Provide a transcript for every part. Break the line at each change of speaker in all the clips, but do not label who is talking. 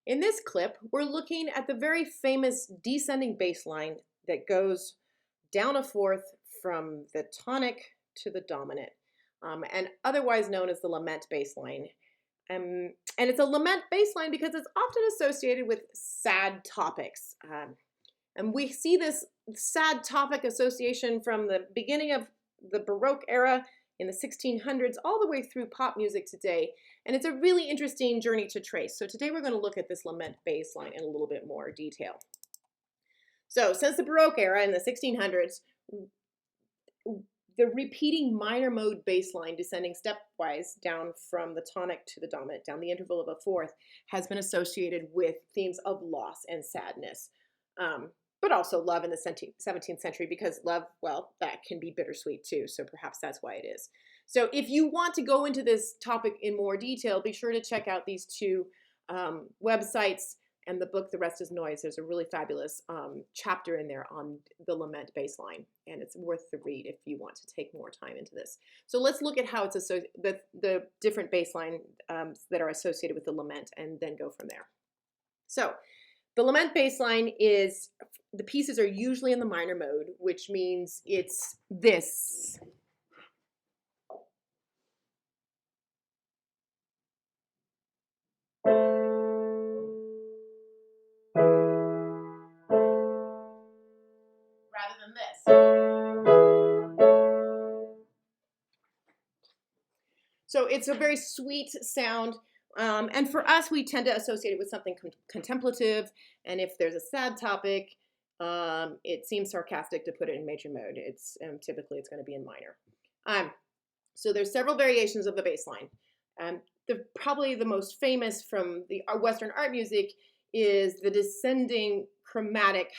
In this clip, we're looking at the very famous descending bass line that goes down a fourth from the tonic to the dominant, and otherwise known as the lament bass line. And it's a lament bass line because it's often associated with sad topics. And we see this sad topic association from the beginning of the Baroque era in the 1600s all the way through pop music today. And it's a really interesting journey to trace. So today we're going to look at this lament bass line in a little bit more detail. So since the Baroque era in the 1600s, the repeating minor mode bass line descending stepwise down from the tonic to the dominant, down the interval of a fourth, has been associated with themes of loss and sadness. But also love in the 17th century, because love, well, that can be bittersweet too. So perhaps that's why it is. So if you want to go into this topic in more detail, be sure to check out these two websites and the book, The Rest is Noise. There's a really fabulous chapter in there on the lament bass line, and it's worth the read if you want to take more time into this. So let's look at how it's the different bass line that are associated with the lament, and then go from there. So the lament bass line is, the pieces are usually in the minor mode, which means it's this. Rather than this. So it's a very sweet sound. And for us, we tend to associate it with something contemplative. And if there's a sad topic, it seems sarcastic to put it in major mode. It's typically it's going to be in minor. So there's several variations of the bass line. Probably the most famous from the Western art music is the descending chromatic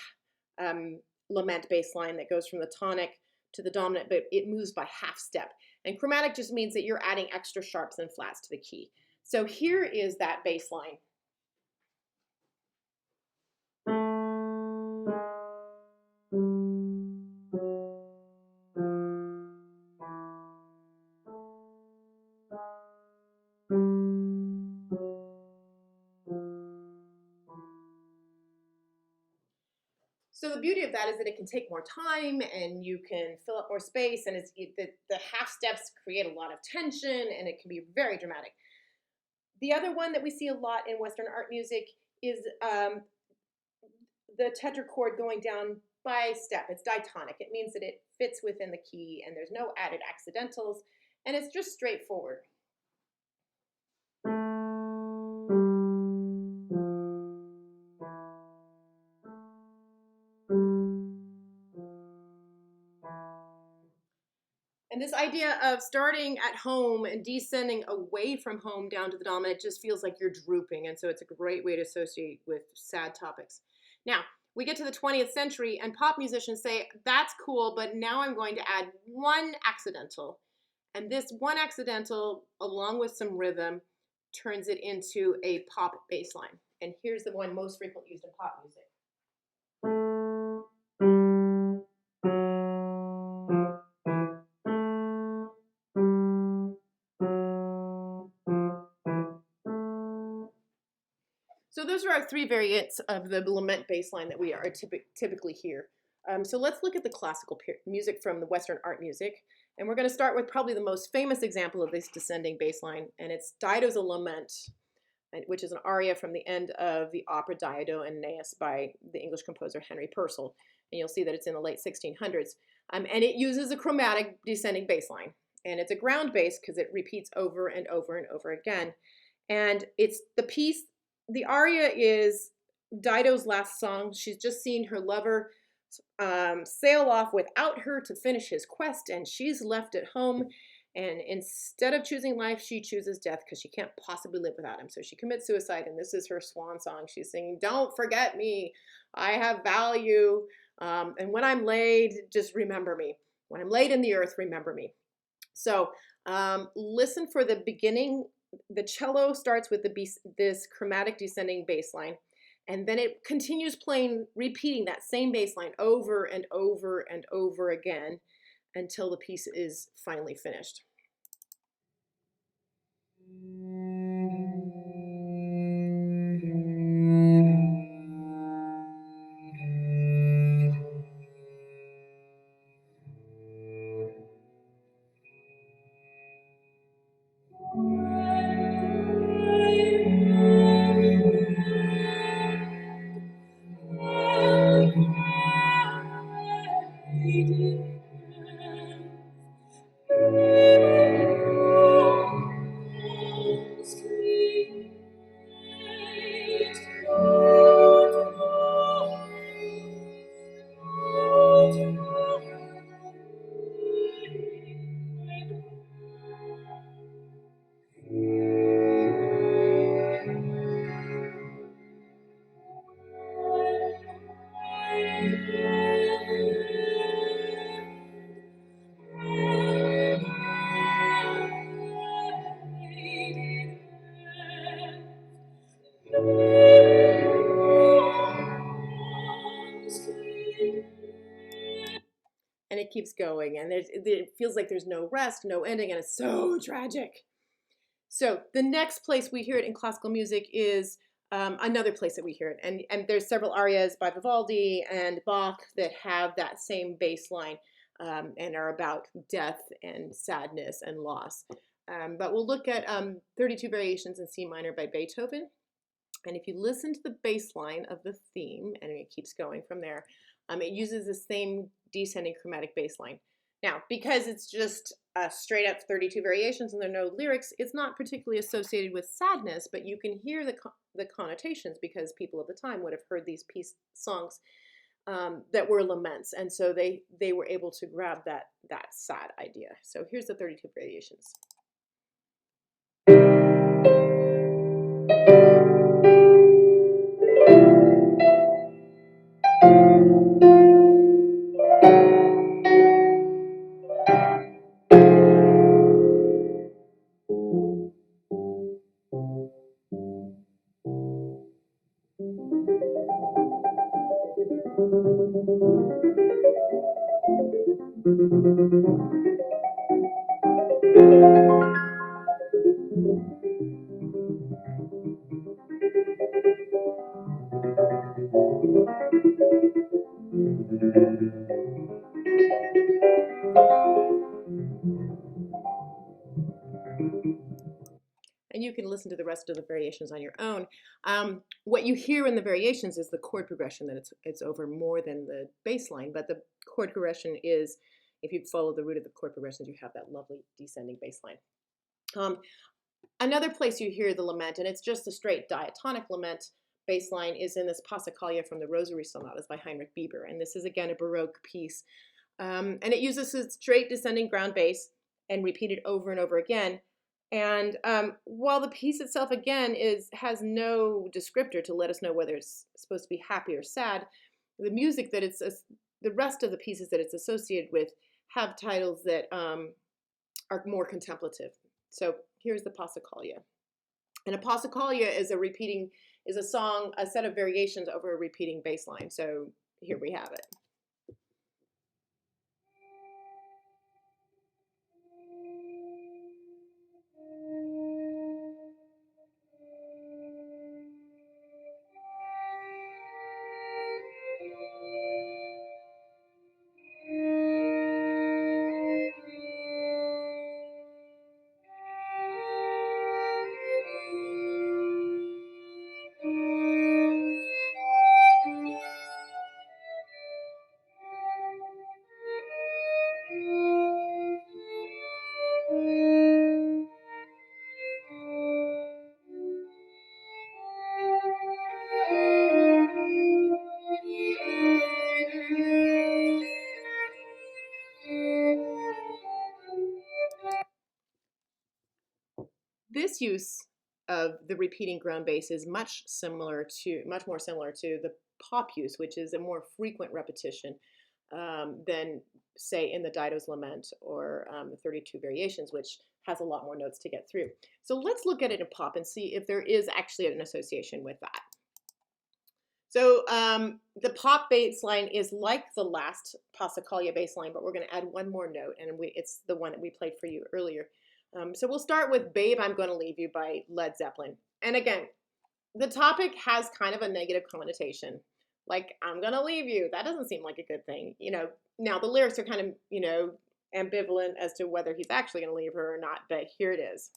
lament bass line that goes from the tonic to the dominant, but it moves by half step. And chromatic just means that you're adding extra sharps and flats to the key. So here is that bass line. So the beauty of that is that it can take more time and you can fill up more space, and the half steps create a lot of tension and it can be very dramatic. The other one that we see a lot in Western art music is the tetrachord going down by step. It's diatonic. It means that it fits within the key and there's no added accidentals, and it's just straightforward. And this idea of starting at home and descending away from home down to the dominant just feels like you're drooping. And so it's a great way to associate with sad topics. Now, we get to the 20th century and pop musicians say, that's cool, but now I'm going to add one accidental. And this one accidental, along with some rhythm, turns it into a pop bass line. And here's the one most frequently used in pop music. So those are our three variants of the lament bass line that we are typically hear. So let's look at the classical music from the Western art music. And we're going to start with probably the most famous example of this descending bass line, and it's Dido's Lament, which is an aria from the end of the opera Dido and Aeneas by the English composer Henry Purcell. And you'll see that it's in the late 1600s. And it uses a chromatic descending bass line. And it's a ground bass because it repeats over and over and over again. And it's the piece. The aria is Dido's last song. She's just seen her lover sail off without her to finish his quest, and she's left at home. And instead of choosing life, she chooses death because she can't possibly live without him. So she commits suicide, and this is her swan song. She's singing, "Don't forget me. I have value. And when I'm laid, just remember me. When I'm laid in the earth, remember me." So listen for the beginning. The cello starts with this chromatic descending bass line, and then it continues playing, repeating that same bass line over and over and over again until the piece is finally finished. keeps going, and it feels like there's no rest, no ending, and it's so tragic. So the next place we hear it in classical music is another place that we hear it. And there's several arias by Vivaldi and Bach that have that same bass line and are about death and sadness and loss. But we'll look at 32 Variations in C minor by Beethoven. And if you listen to the bass line of the theme, and it keeps going from there, it uses the same descending chromatic bass line. Now, because it's just straight up 32 variations and there are no lyrics, it's not particularly associated with sadness, but you can hear the connotations because people at the time would have heard these songs that were laments, and so they were able to grab that sad idea. So here's the 32 variations. And you can listen to the rest of the variations on your own. What you hear in the variations is the chord progression, that it's over more than the bass line, but the chord progression is, if you follow the root of the chord progressions, you have that lovely descending bass line. Another place you hear the lament, and it's just a straight diatonic lament bass line, is in this Passacaglia from the Rosary Sonatas by Heinrich Bieber. And this is, again, a Baroque piece. And it uses a straight descending ground bass and repeated over and over again. And while the piece itself, again, has no descriptor to let us know whether it's supposed to be happy or sad, the music that the rest of the pieces that it's associated with have titles that are more contemplative. So here's the Passacaglia. And a Passacaglia is a song, a set of variations over a repeating bass line. So here we have it. This use of the repeating ground bass is much more similar to the pop use, which is a more frequent repetition than, say, in the Dido's Lament or the 32 Variations, which has a lot more notes to get through. So let's look at it in pop and see if there is actually an association with that. So the pop bass line is like the last Passacaglia bass line, but we're going to add one more note, and it's the one that we played for you earlier. So we'll start with Babe, I'm Gonna Leave You by Led Zeppelin. And again, the topic has kind of a negative connotation. Like, I'm gonna leave you. That doesn't seem like a good thing. Now the lyrics are kind of, ambivalent as to whether he's actually gonna leave her or not, but here it is.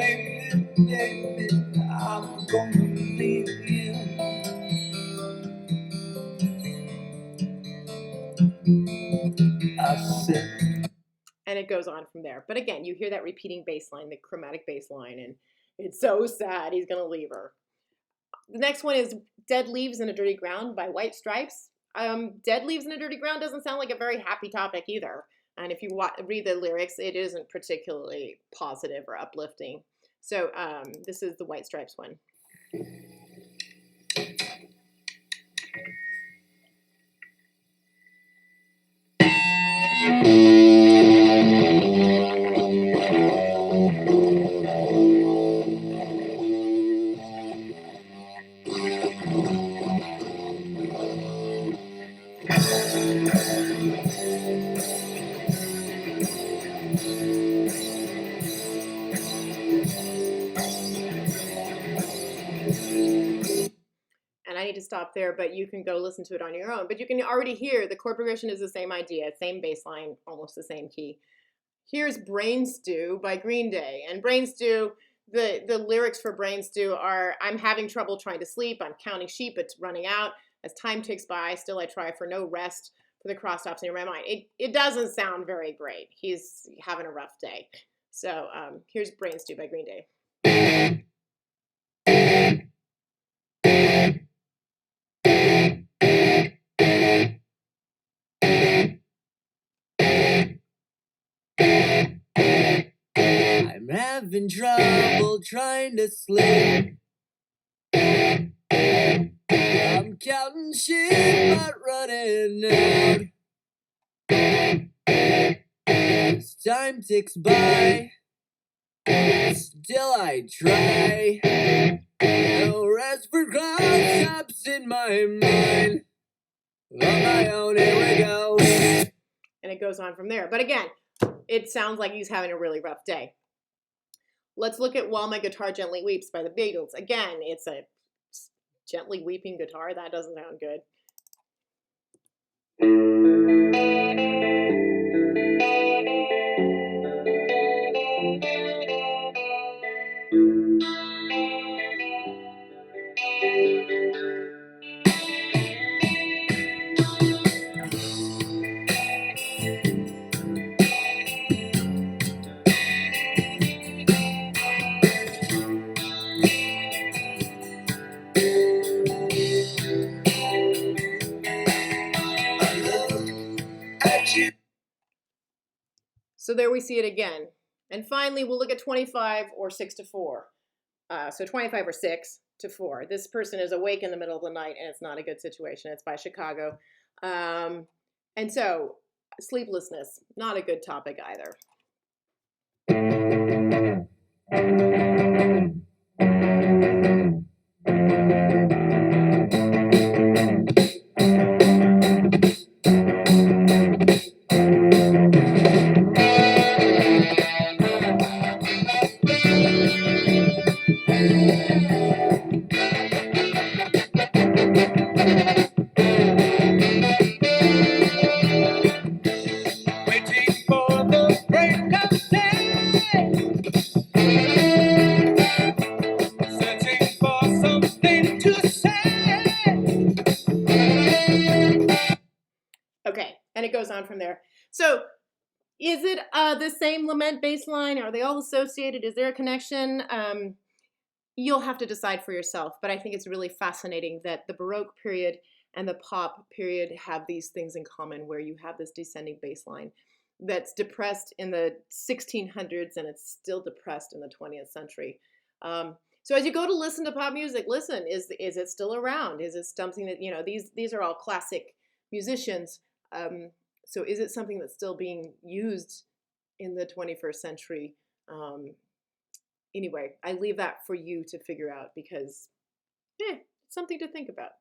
Baby, I'm gonna leave you. I said.
And it goes on from there. But again, you hear that repeating bass line, the chromatic bass line, and it's so sad he's gonna leave her. The next one is Dead Leaves in a Dirty Ground by White Stripes. Dead Leaves in a Dirty Ground doesn't sound like a very happy topic either. And if you read the lyrics, it isn't particularly positive or uplifting. So this is the White Stripes one. And I need to stop there, but you can go listen to it on your own. But you can already hear the chord progression is the same idea, same bass line, almost the same key. Here's Brain Stew by Green Day. And Brain Stew, the lyrics for Brain Stew are, I'm having trouble trying to sleep, I'm counting sheep, it's running out. As time ticks by, still I try for no rest, for the cross stops near my mind. It doesn't sound very great. He's having a rough day. So here's Brain Stew by Green Day.
I'm having trouble trying to sleep. I'm counting sheep but running out. As time ticks by, still I try. No rest for cross stops in my mind. On my own, here we go.
And it goes on from there. But again, it sounds like he's having a really rough day. Let's look at While My Guitar Gently Weeps by the Beatles. Again, it's a gently weeping guitar. That doesn't sound good. So there we see it again. And finally, we'll look at 25 or 6 to 4. So 25 or 6 to 4. This person is awake in the middle of the night, and it's not a good situation. It's by Chicago. And so sleeplessness, not a good topic either.
Waiting for the break of day. Searching for something to say.
Okay, and it goes on from there. So is it the same Lament bass line? Are they all associated? Is there a connection? You'll have to decide for yourself, but I think it's really fascinating that the Baroque period and the pop period have these things in common, where you have this descending bass line that's depressed in the 1600s and it's still depressed in the 20th century. So as you go to listen to pop music, listen, is it still around? Is it something that, you know, these are all classic musicians. So is it something that's still being used in the 21st century? Anyway, I leave that for you to figure out, because it's something to think about.